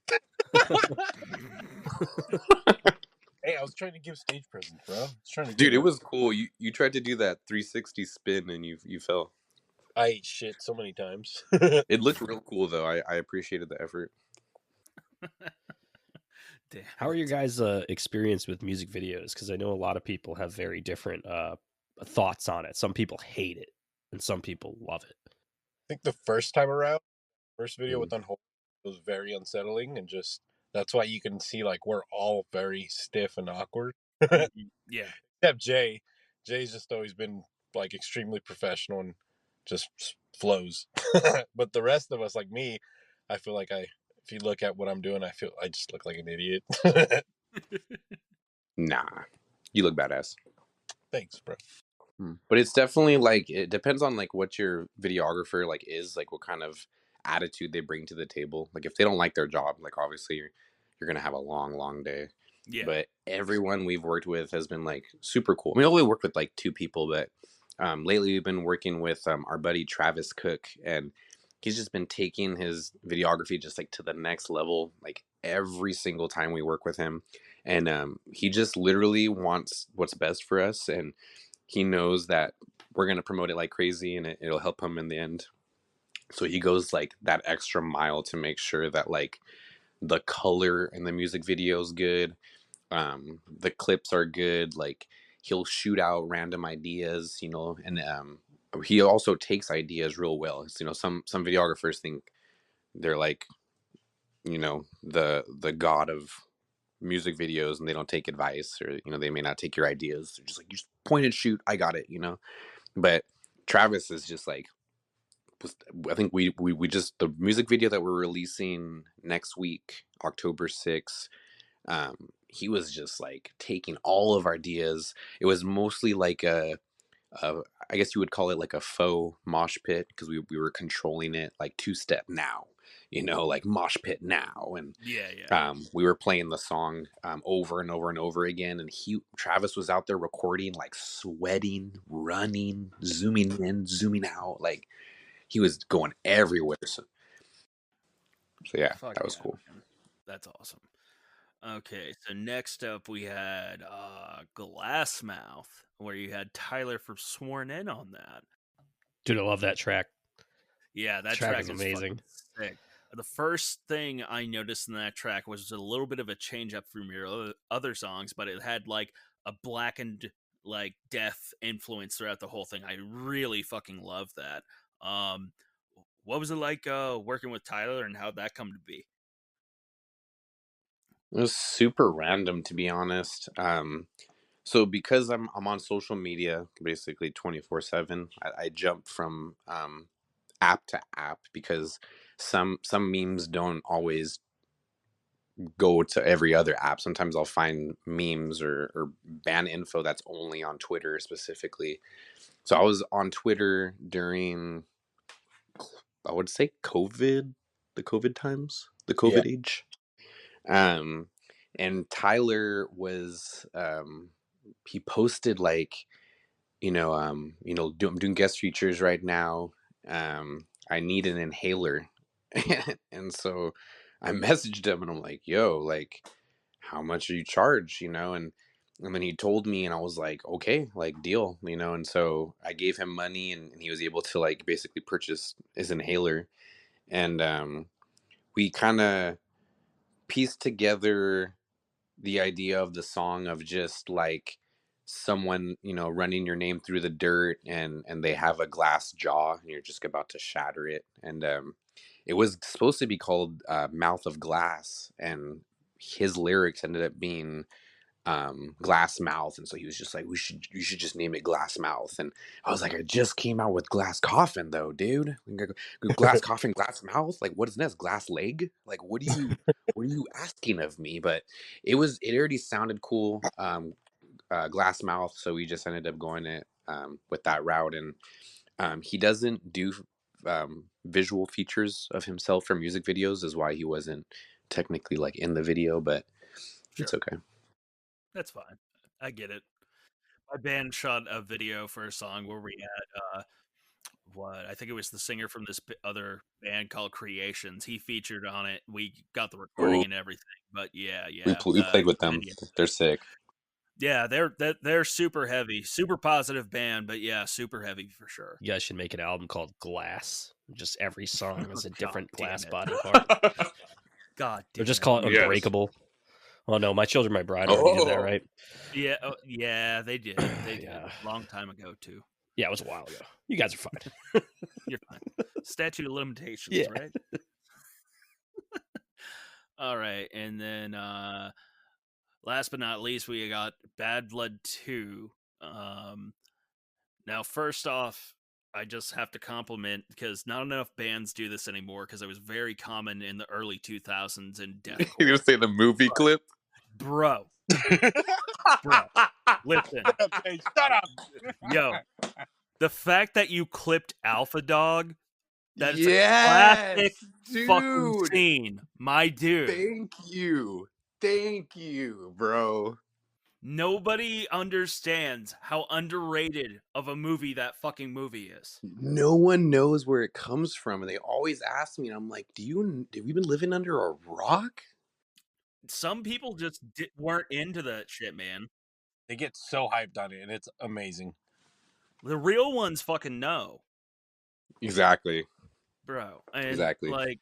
Hey, I was trying to give stage presence, bro. I was trying to Dude, give it it. was cool. You tried to do that 360 spin and you fell. I ate shit so many times. It looked real cool though. I appreciated the effort. Damn. How are your guys' experience with music videos? Because I know a lot of people have very different thoughts on it. Some people hate it, and some people love it. I think the first time around, first video Mm. with Unholy was very unsettling, and just that's why you can see like we're all very stiff and awkward. Yeah. Except Jay. Jay's just always been like extremely professional and just flows. But the rest of us, like me, I feel like if you look at what I'm doing, I feel I just look like an idiot. Nah, you look badass. Thanks, bro. But it's definitely like it depends on like what your videographer like is, like what kind of attitude they bring to the table. Like if they don't like their job, like obviously you're gonna have a long day. Yeah. But everyone we've worked with has been like super cool. I mean, I've only worked with like 2 people, but lately we've been working with our buddy Travis Cook, and he's just been taking his videography just like to the next level, like every single time we work with him. And he just literally wants what's best for us, and he knows that we're going to promote it like crazy, and it'll help him in the end. So he goes like that extra mile to make sure that like the color in the music video is good, the clips are good, like he'll shoot out random ideas, you know. And he also takes ideas real well. It's, you know, some videographers think they're like, you know, the god of music videos, and they don't take advice, or you know, they may not take your ideas. They're just like, you just point and shoot, I got it, you know. But Travis is just like, I think we just, the music video that we're releasing next week, October 6th, he was just like taking all of our ideas. It was mostly like I guess you would call it like a faux mosh pit, because we were controlling it like 2-step now, you know, like mosh pit now. And Yeah. we were playing the song over and over and over again, and Travis was out there recording, like sweating, running, zooming in, zooming out, like he was going everywhere. So yeah, Fuck that was yeah, cool. man. That's awesome. Okay, so next up we had Glassmouth, where you had Tyler from Sworn In on that. Dude, I love that track. Yeah, that Track track is is amazing. sick. The first thing I noticed in that track was a little bit of a change up from your other songs, but it had like a blackened like death influence throughout the whole thing. I really fucking love that. What was it like working with Tyler, and how'd that come to be? It was super random, to be honest. So because I'm on social media basically 24/7, I jump from app to app, because some memes don't always go to every other app. Sometimes I'll find memes or ban info that's only on Twitter specifically. So I was on Twitter during, I would say, the COVID times, the Yeah. COVID age. And Tyler was he posted like, I'm doing guest features right now. I need an inhaler. And so I messaged him and I'm like, yo, like, how much are you charge? And then he told me, and I was like, okay, like, deal, and so I gave him money, and he was able to like basically purchase his inhaler. And we kind of pieced together the idea of the song of just like someone, running your name through the dirt, and they have a glass jaw and you're just about to shatter it. And it was supposed to be called Mouth of Glass, and his lyrics ended up being Glass Mouth. And so he was just like, you should just name it Glass Mouth. And I was like, I just came out with Glass Coffin though, dude. Glass Coffin, Glass Mouth, like what is this, Glass Leg? Like what are you asking of me? But it already sounded cool, Glass Mouth, so we just ended up going it with that route. And he doesn't do visual features of himself for music videos, is why he wasn't technically like in the video, but Sure. it's okay. That's fine. I get it. My band shot a video for a song where we had I think it was the singer from this other band called Creations. He featured on it. We got the recording Ooh, and everything. But yeah, we played with them. Indian. They're sick. Yeah, they're super heavy, super positive band, but yeah, super heavy for sure. You guys should make an album called Glass. Just every song is a different God damn glass it. body part. God damn Or just it. call it Yes. Unbreakable. Oh no, My Children, My Bride already did that, right? Yeah, yeah, they did. They did. Yeah. Long time ago too. Yeah, it was a while ago. You guys are fine. You're fine. Statute of limitations, Yeah. right? All right, and then last but not least, we got Bad Blood 2. Now, first off, I just have to compliment because not enough bands do this anymore because it was very common in the early 2000s in You're deathcore. gonna say the movie clip? Bro, listen, Hey, shut up. yo, the fact that you clipped Alpha Dog, that's a Yes, classic fucking dude. scene, my dude. Thank you, bro. Nobody understands how underrated of a movie that fucking movie is. No one knows where it comes from, and they always ask me, and I'm like, have you been living under a rock? Some people just weren't into that shit, man. They get so hyped on it, and it's amazing. The real ones fucking know, Exactly. bro. And Exactly. like,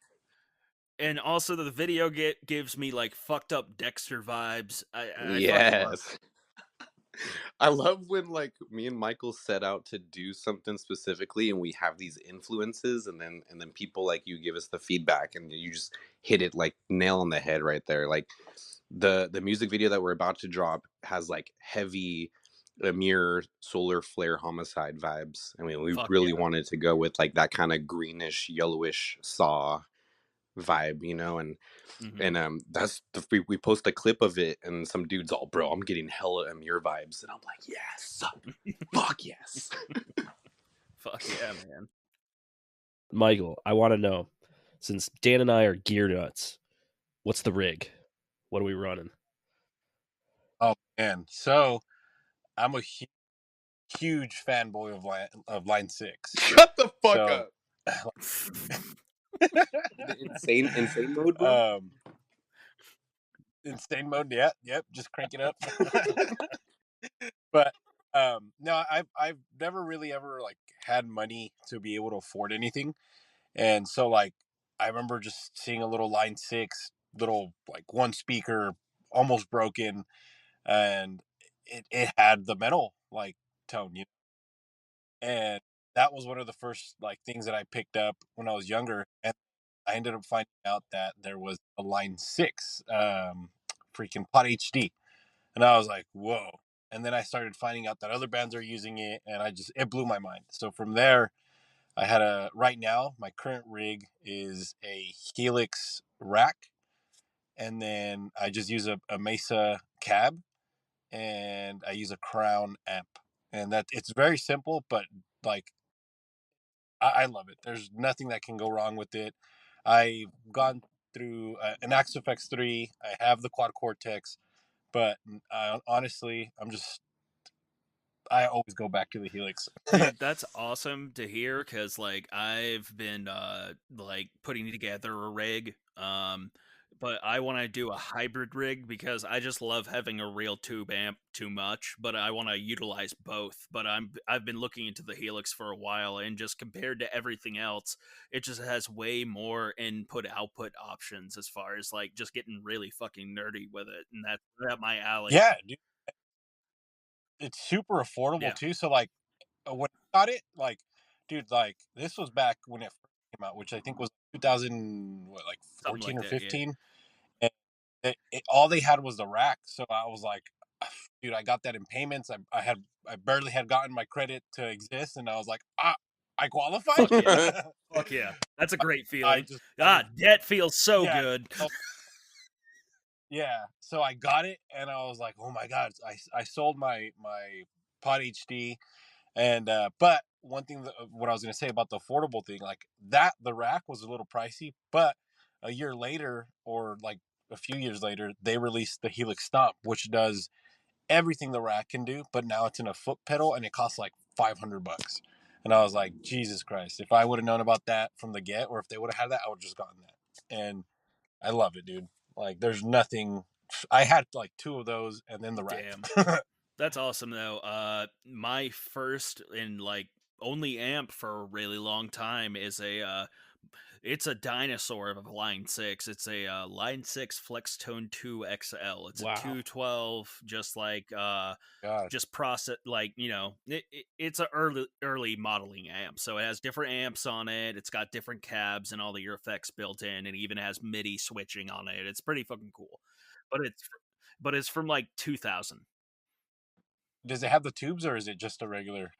and also the video gives me like fucked up Dexter vibes. I fucking love it. Yes. I love when like me and Michael set out to do something specifically and we have these influences and then people like you give us the feedback and you just hit it like nail on the head right there. Like the music video that we're about to drop has like heavy Amir solar flare homicide vibes. I mean, we Fuck really yeah. wanted to go with like that kind of greenish yellowish saw vibe, you know, and that's we post a clip of it and some dude's all, bro, I'm getting hella Amir vibes, and I'm like, yes, fuck yes. Fuck yeah, man. Michael, I want to know, since Dan and I are gear nuts, what's the rig? What are we running? Oh man, so I'm a huge fanboy of Line 6. Shut the fuck So- up. insane mode, bro. Insane mode, yeah, yep, just crank it up. But no, I've never really ever like had money to be able to afford anything, and so like I remember just seeing a little Line 6, little like one speaker, almost broken, and it had the metal like tone, you know? And that was one of the first like things that I picked up when I was younger, and I ended up finding out that there was a Line 6 freaking Pot HD, and I was like, whoa. And then I started finding out that other bands are using it, and it blew my mind. So from there, right now, my current rig is a Helix rack, and then I just use a Mesa cab, and I use a Crown amp. And it's very simple, but like, I love it. There's nothing that can go wrong with it. I've gone through an Axis FX3. I have the Quad Cortex, but honestly, I always go back to the Helix. Dude, that's awesome to hear because like I've been like putting together a rig, but I want to do a hybrid rig because I just love having a real tube amp too much, but I want to utilize both. But I've been looking into the Helix for a while, and just compared to everything else, it just has way more input output options as far as like just getting really fucking nerdy with it, and that's right up my alley. Yeah, dude. It's super affordable Yeah. too. So like when I got it, like, dude, like this was back when it first came out, which I think was 2000, what, like 14 like or that, 15. And all they had was the rack. So I was like, dude, I got that in payments. I barely had gotten my credit to exist, and I was like, I qualify. Fuck yeah. Fuck yeah. That's a great feeling. Debt feels so good. Yeah. So I got it, and I was like, oh my god, I sold my Pod HD, and but one thing what I was gonna say about the affordable thing, like that the rack was a little pricey, but a year later or like a few years later, they released the Helix Stomp, which does everything the rack can do, but now it's in a foot pedal and it costs like $500. And I was like, Jesus Christ, if I would have known about that from the get, or if they would have had that, I would have just gotten that. And I love it, dude. Like, there's nothing. I had like 2 of those and then the rack. Damn. That's awesome though. My first and like only amp for a really long time is it's a dinosaur of a Line 6. It's a Line 6 Flex Tone 2 XL. It's Wow. a 212, just like God. just process, like, you know, it's a early modeling amp, so it has different amps on it. It's got different cabs and all the ear effects built in, and even has MIDI switching on it. It's pretty fucking cool, but it's from like 2000. Does it have the tubes or is it just a regular?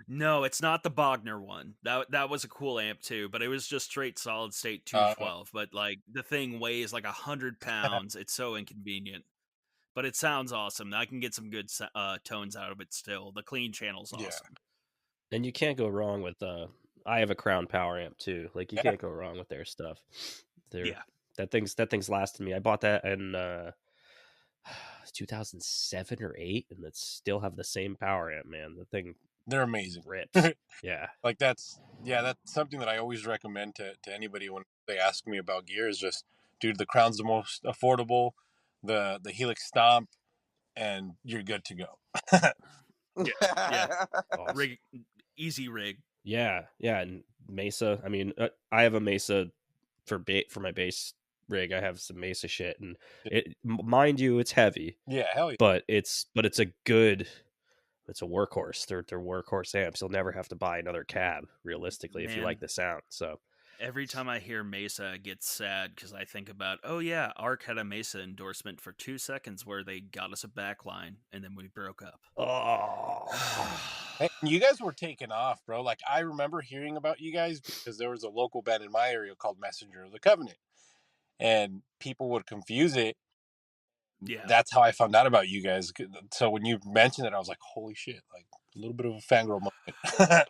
No, it's not the Bogner one. That was a cool amp too, but it was just straight solid state 212. But like the thing weighs like 100 pounds. It's so inconvenient, but it sounds awesome. I can get some good tones out of it still. The clean channel's awesome. Yeah. And you can't go wrong with I have a Crown Power amp too. Like you Yeah. can't go wrong with their stuff. Yeah. That thing's lasted me. I bought that in 2007 or 8, and it still have the same power amp, man. The thing, They're amazing. rips. Yeah. Like that's something that I always recommend to anybody when they ask me about gear is just, dude, the Crown's the most affordable, the Helix Stomp, and you're good to go. Yeah. Awesome. Rig, easy rig. Yeah, and Mesa. I mean, I have a Mesa for my bass rig. I have some Mesa shit, and mind you, it's heavy. Yeah, hell yeah. But it's a good. It's a workhorse. They're workhorse amps. You'll never have to buy another cab, realistically, if you like the sound. So every time I hear Mesa, I get sad because I think about, oh yeah, Arc had a Mesa endorsement for 2 seconds where they got us a backline and then we broke up. Oh, Hey, you guys were taking off, bro. Like I remember hearing about you guys because there was a local band in my area called Messenger of the Covenant, and people would confuse it. Yeah, that's how I found out about you guys. So when you mentioned it, I was like, holy shit, like a little bit of a fangirl moment.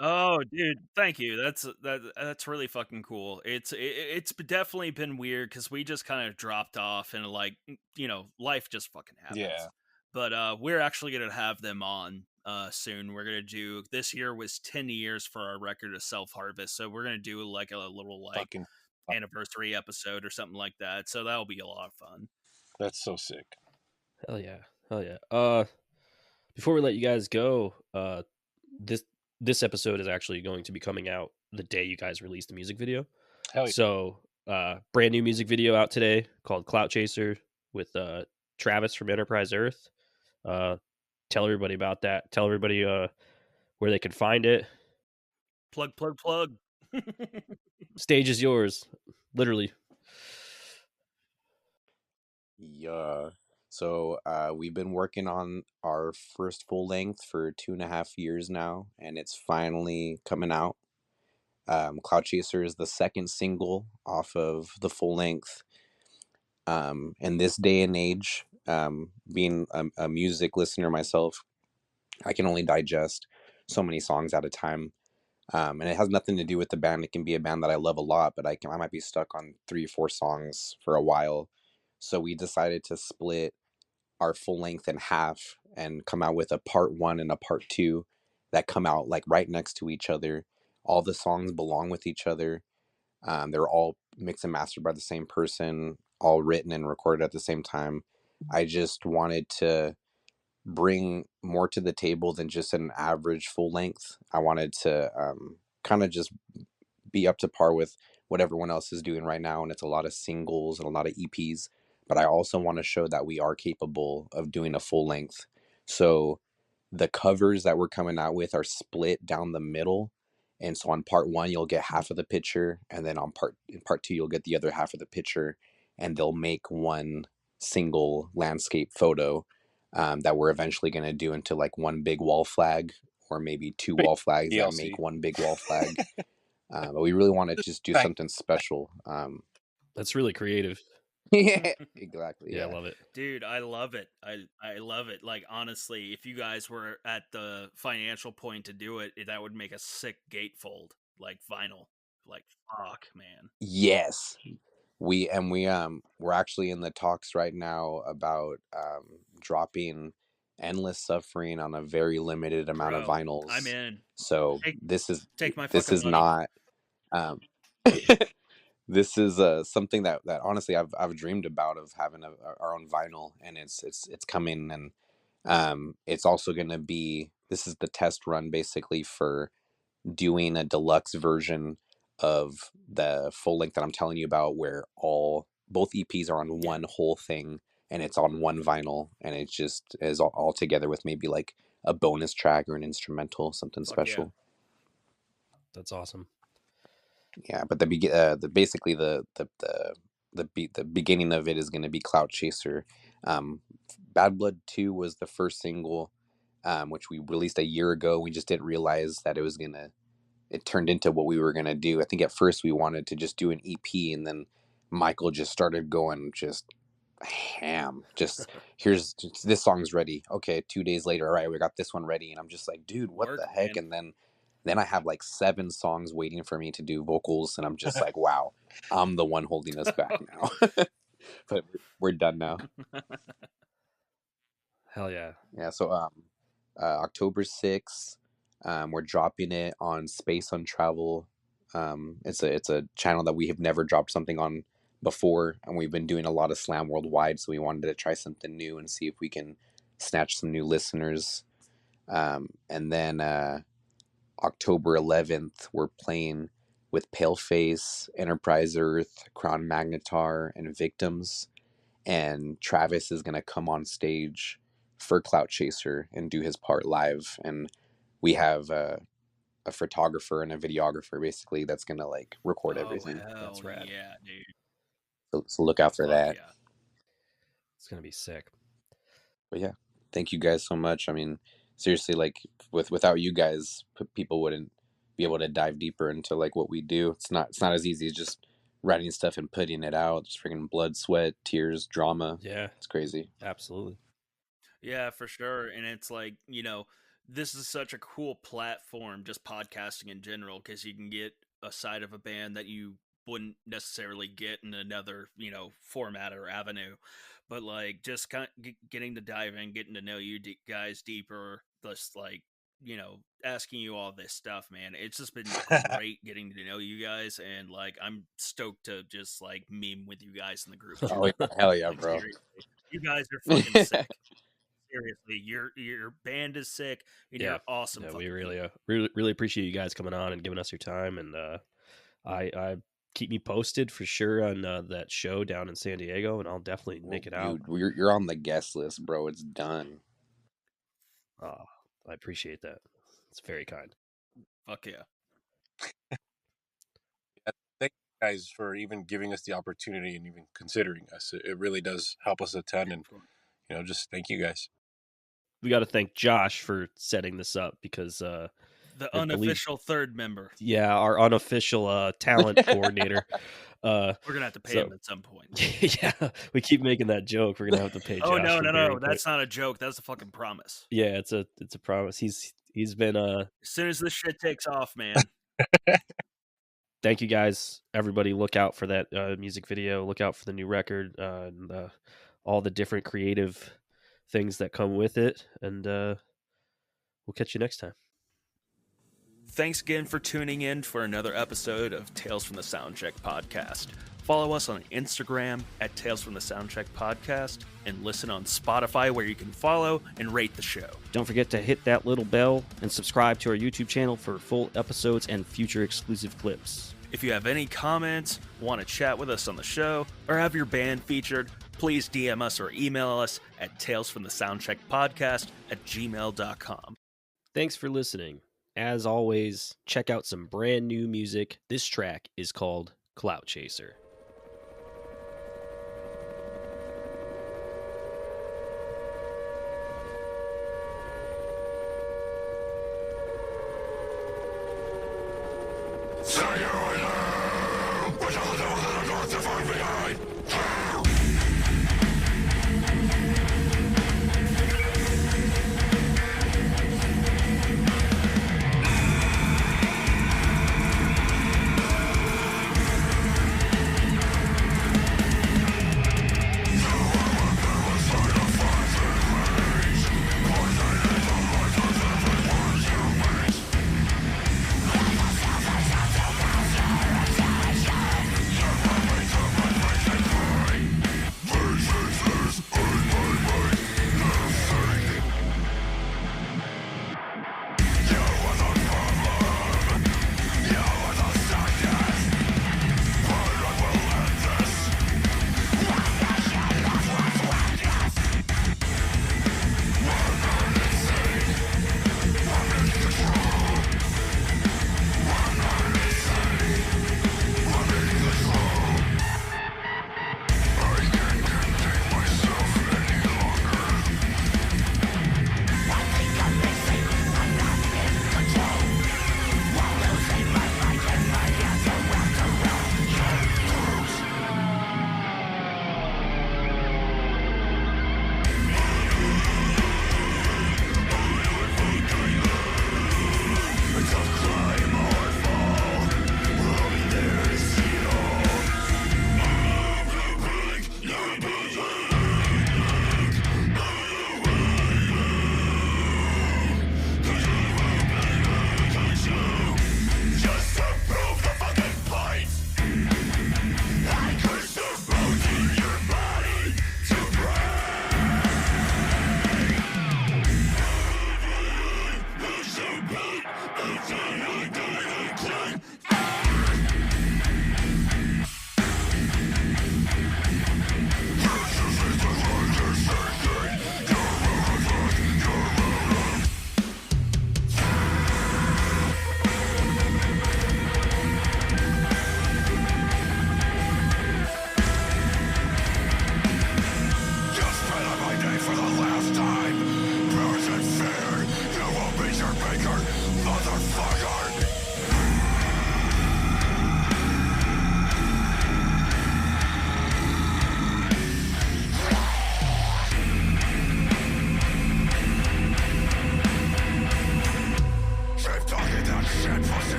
Oh, dude, thank you. That's really fucking cool. It's definitely been weird because we just kind of dropped off and like, you know, life just fucking happens. Yeah. But we're actually gonna have them on soon. We're gonna do, this year was 10 years for our record of Self Harvest, so we're gonna do like a little like Fucking anniversary episode or something like that. So that'll be a lot of fun. That's so sick. Hell yeah. Before we let you guys go, this episode is actually going to be coming out the day you guys release the music video. Hell yeah. So, brand new music video out today called Clout Chaser with Travis from Enterprise Earth. Tell everybody about that. Tell everybody where they can find it. Plug. Stage is yours, literally. Yeah. So we've been working on our first full length for 2.5 years now, and it's finally coming out. Clout Chaser is the second single off of the full length. In this day and age, being a music listener myself, I can only digest so many songs at a time. And it has nothing to do with the band. It can be a band that I love a lot, but I might be stuck on 3 or 4 songs for a while. So we decided to split our full length in half and come out with a part 1 and a part 2 that come out like right next to each other. All the songs belong with each other. They're all mixed and mastered by the same person, all written and recorded at the same time. I just wanted to bring more to the table than just an average full length. I wanted to kind of just be up to par with what everyone else is doing right now, and it's a lot of singles and a lot of EPs, but I also want to show that we are capable of doing a full length. So the covers that we're coming out with are split down the middle, and so on part 1 you'll get half of the picture, and then in part 2 you'll get the other half of the picture, and they'll make one single landscape photo that we're eventually going to do into like one big wall flag, or maybe 2 wall flags DLC. that make one big wall flag. But we really want to just do something special. That's really creative. Yeah, exactly. Yeah, I love it. Dude, I love it. I love it. Like, honestly, if you guys were at the financial point to do it, that would make a sick gatefold, like vinyl. Like, fuck, man. Yes. We're actually in the talks right now about dropping Endless Suffering on a very limited amount of Bro, I'm vinyls. in. So Take, this take my fucking money. not um this is something that honestly I've dreamed about, of having our own vinyl, and it's coming. And it's also going to be, this is the test run basically for doing a deluxe version of the full length that I'm telling you about, where both EPs are on one whole thing, and it's on one vinyl, and it just is all together with maybe like a bonus track or an instrumental, something Fuck yeah. special. That's awesome. Yeah, but basically the beginning of it is going to be Clout Chaser. Bad Blood 2 was the first single, which we released a year ago. We just didn't realize that it turned into what we were going to do. I think at first we wanted to just do an EP, and then Michael just started going just ham. Just this song's ready. Okay, 2 days later, all right, we got this one ready. And I'm just like, dude, what the heck? Man. And then I have like 7 songs waiting for me to do vocals, and I'm just like, wow, I'm the one holding us back now. But we're done now. Hell yeah. Yeah, so October 6th, we're dropping it on Space Untravel. It's a channel that we have never dropped something on before, and we've been doing a lot of slam worldwide, so we wanted to try something new and see if we can snatch some new listeners. And then October 11th, we're playing with Paleface, Enterprise Earth, Crown Magnetar, and Victims. And Travis is going to come on stage for Clout Chaser and do his part live. And we have a photographer and a videographer basically that's going to like record everything. That's rad. Yeah, dude. So look out for that. Yeah. It's going to be sick. But yeah, thank you guys so much. I mean, seriously, like without you guys, people wouldn't be able to dive deeper into like what we do. It's not as easy as just writing stuff and putting it out. Just freaking blood, sweat, tears, drama. Yeah, it's crazy. Absolutely. Yeah, for sure. And it's like, this is such a cool platform, just podcasting in general, because you can get a side of a band that you wouldn't necessarily get in another, format or avenue. But like just kind of getting to dive in, getting to know you guys deeper, just like, asking you all this stuff, man. It's just been great getting to know you guys, and like I'm stoked to just like meme with you guys in the group. Oh, hell yeah, bro. Seriously. You guys are fucking sick. Seriously, your band is sick, and you're awesome. Yeah, we really appreciate you guys coming on and giving us your time, and I keep me posted for sure on that show down in San Diego, and I'll definitely make it out. You're on the guest list, bro. It's done. Oh, I appreciate that. It's very kind. Fuck yeah. Thank you guys for even giving us the opportunity and even considering us. It really does help us a ton, and just thank you guys. We got to thank Josh for setting this up, because the unofficial third member. Yeah, our unofficial talent coordinator. We're gonna have to pay him at some point. Yeah, we keep making that joke. We're gonna have to pay Josh. Oh no, that's not a joke. That's a fucking promise. Yeah, it's a promise. He's been as soon as this shit takes off, man. Thank you guys, everybody. Look out for that music video. Look out for the new record, and all the different creative things that come with it, and we'll catch you next time. Thanks again for tuning in for another episode of Tales from the Soundcheck Podcast. Follow us on Instagram at Tales from the Soundcheck Podcast, and listen on Spotify, where you can follow and rate the show. Don't forget to hit that little bell and subscribe to our YouTube channel for full episodes and future exclusive clips. If you have any comments, want to chat with us on the show, or have your band featured, please DM us or email us at talesfromthesoundcheckpodcast@gmail.com. Thanks for listening. As always, check out some brand new music. This track is called Clout Chaser.